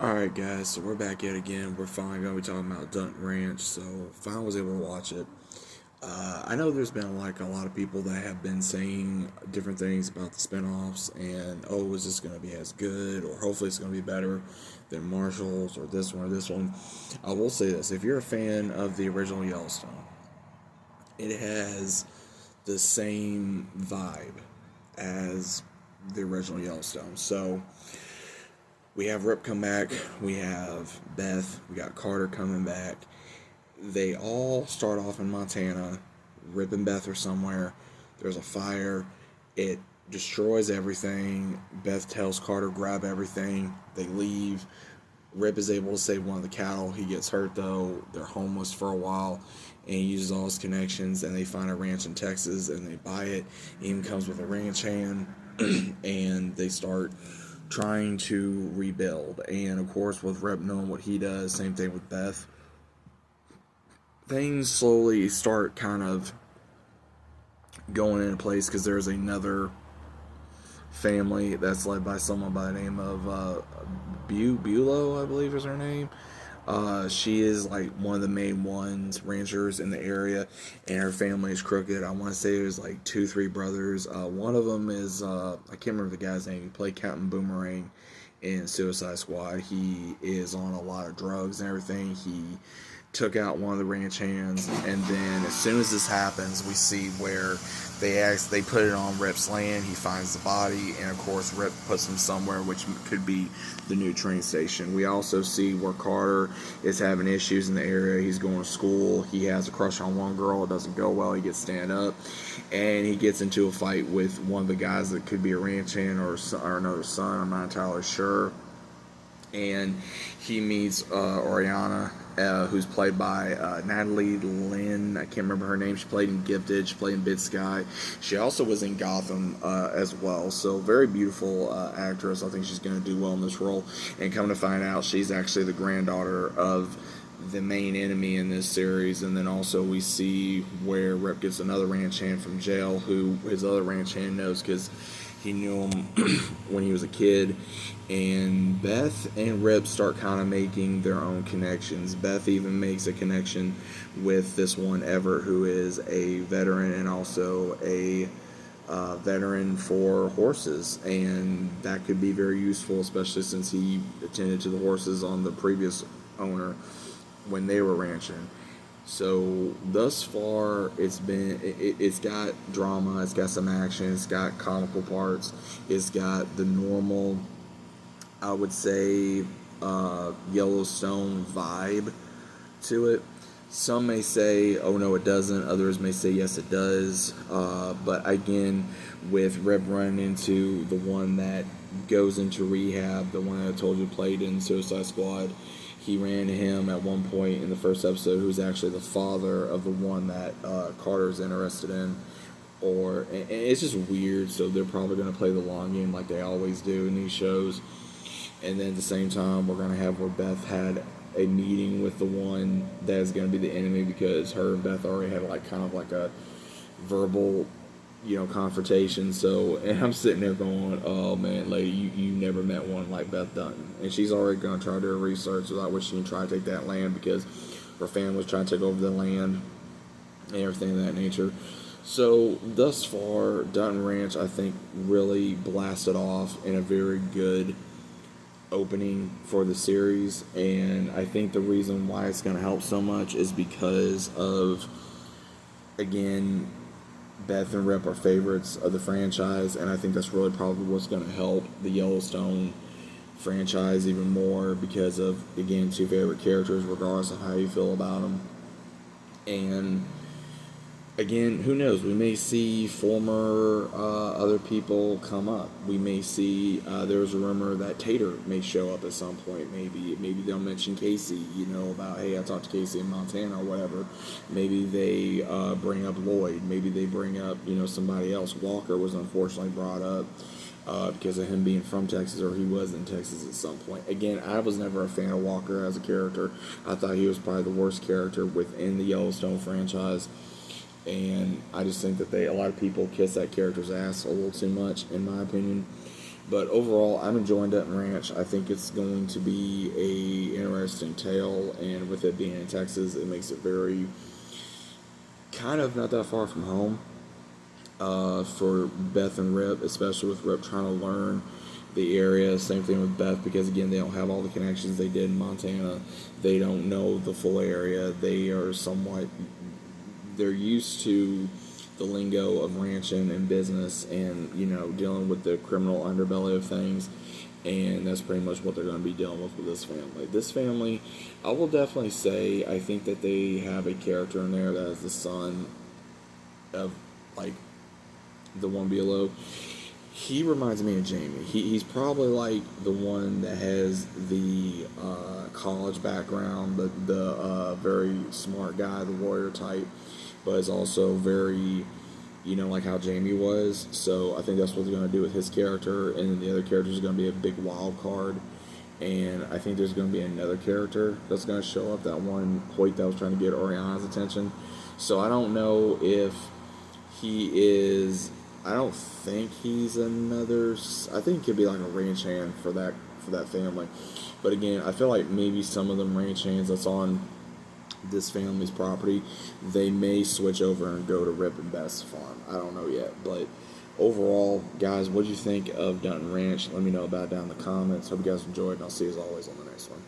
Alright guys, so we're back yet again. We're finally going to be talking about Dutton Ranch, so finally was able to watch it. I know there's been a lot of people that have been saying different things about the spinoffs and, oh, is this going to be as good, or hopefully it's going to be better than Marshall's, or this one or this one. I will say this, if you're a fan of the original Yellowstone, it has the same vibe as the original Yellowstone. So we have Rip come back, we have Beth, we got Carter coming back. They all start off in Montana. Rip and Beth are somewhere. There's a fire. It destroys everything. Beth tells Carter, grab everything. They leave. Rip is able to save one of the cattle. He gets hurt though. They're homeless for a while. And he uses all his connections, and they find a ranch in Texas and they buy it. He even comes with a ranch hand. And they start trying to rebuild. And of course, with Rep knowing what he does, same thing with Beth, things slowly start kind of going into place because there's another family that's led by someone by the name of Bulow, I believe is her name. She is like one of the main ranchers in the area, and her family is crooked. I want to say there's like 3 brothers. One of them is, I can't remember the guy's name. He played Captain Boomerang in Suicide Squad. He is on a lot of drugs and everything. He took out one of the ranch hands, and then as soon as this happens, we see where they put it on Rip's land. He finds the body, and of course Rip puts him somewhere, which could be the new train station. We also see where Carter is having issues in the area. He's going to school. He has a crush on one girl. It doesn't go well. He gets stand up, and he gets into a fight with one of the guys that could be a ranch hand or another son. I'm not entirely sure. And he meets Oriana, who's played by Natalie Lynn. I can't remember her name. She played in Gifted. She played in Big Sky. She also was in Gotham as well. So very beautiful actress. I think she's going to do well in this role. And come to find out, she's actually the granddaughter of the main enemy in this series. And then also we see where Rip gets another ranch hand from jail, who his other ranch hand knows because he knew him when he was a kid. And Beth and Rip start kind of making their own connections. Beth even makes a connection with this one Everett, who is a veteran and also a veteran for horses, and that could be very useful, especially since he attended to the horses on the previous owner when they were ranching. So thus far, it's got drama, it's got some action, it's got comical parts, it's got the normal, I would say, Yellowstone vibe to it. Some may say, oh no, it doesn't. Others may say, yes, it does. But again, with Rip running into the one that goes into rehab, the one that I told you played in Suicide Squad, he ran to him at one point in the first episode, who's actually the father of the one that Carter's interested in. And it's just weird, so they're probably going to play the long game like they always do in these shows. And then at the same time, we're going to have where Beth had a meeting with the one that is going to be the enemy, because her and Beth already had like kind of like a verbal, confrontation. So, and I'm sitting there going, oh man, lady, you never met one like Beth Dutton. And she's already going to try to do her research without wishing she can try to take that land, because her family was trying to take over the land and everything of that nature. So thus far, Dutton Ranch, I think, really blasted off in a very good opening for the series. And I think the reason why it's going to help so much is because of, again, Beth and Rip are favorites of the franchise, and I think that's really probably what's going to help the Yellowstone franchise even more, because of, again, 2 favorite characters, regardless of how you feel about them. And again, who knows? We may see former other people come up. We may see, there's a rumor that Tater may show up at some point. Maybe they'll mention Casey, about, hey, I talked to Casey in Montana or whatever. Maybe they bring up Lloyd. Maybe they bring up, somebody else. Walker was unfortunately brought up because of him being from Texas, or he was in Texas at some point. Again, I was never a fan of Walker as a character. I thought he was probably the worst character within the Yellowstone franchise. And I just think that a lot of people kiss that character's ass a little too much, in my opinion. But overall, I'm enjoying Dutton Ranch. I think it's going to be a interesting tale, and with it being in Texas, it makes it very kind of not that far from home for Beth and Rip, especially with Rip trying to learn the area. Same thing with Beth, because again, they don't have all the connections they did in Montana. They don't know the full area. They are somewhat, they're used to the lingo of ranching and business, and dealing with the criminal underbelly of things. And that's pretty much what they're going to be dealing with this family. This family, I will definitely say, I think that they have a character in there that is the son of, like, the one below. He reminds me of Jamie. He's probably like the one that has the college background, the very smart guy, the lawyer type, but is also very, like how Jamie was. So I think that's what they're going to do with his character, and then the other character is going to be a big wild card. And I think there's going to be another character that's going to show up, that one Hoyt that was trying to get Oriana's attention. So I don't know if he is. I don't think he's another. I think he could be like a ranch hand for that family. But again, I feel like maybe some of them ranch hands that's on this family's property, they may switch over and go to Rip and Beth's farm. I don't know yet, but overall, guys, what do you think of Dutton Ranch? Let me know about it down in the comments. Hope you guys enjoyed, and I'll see you as always on the next one.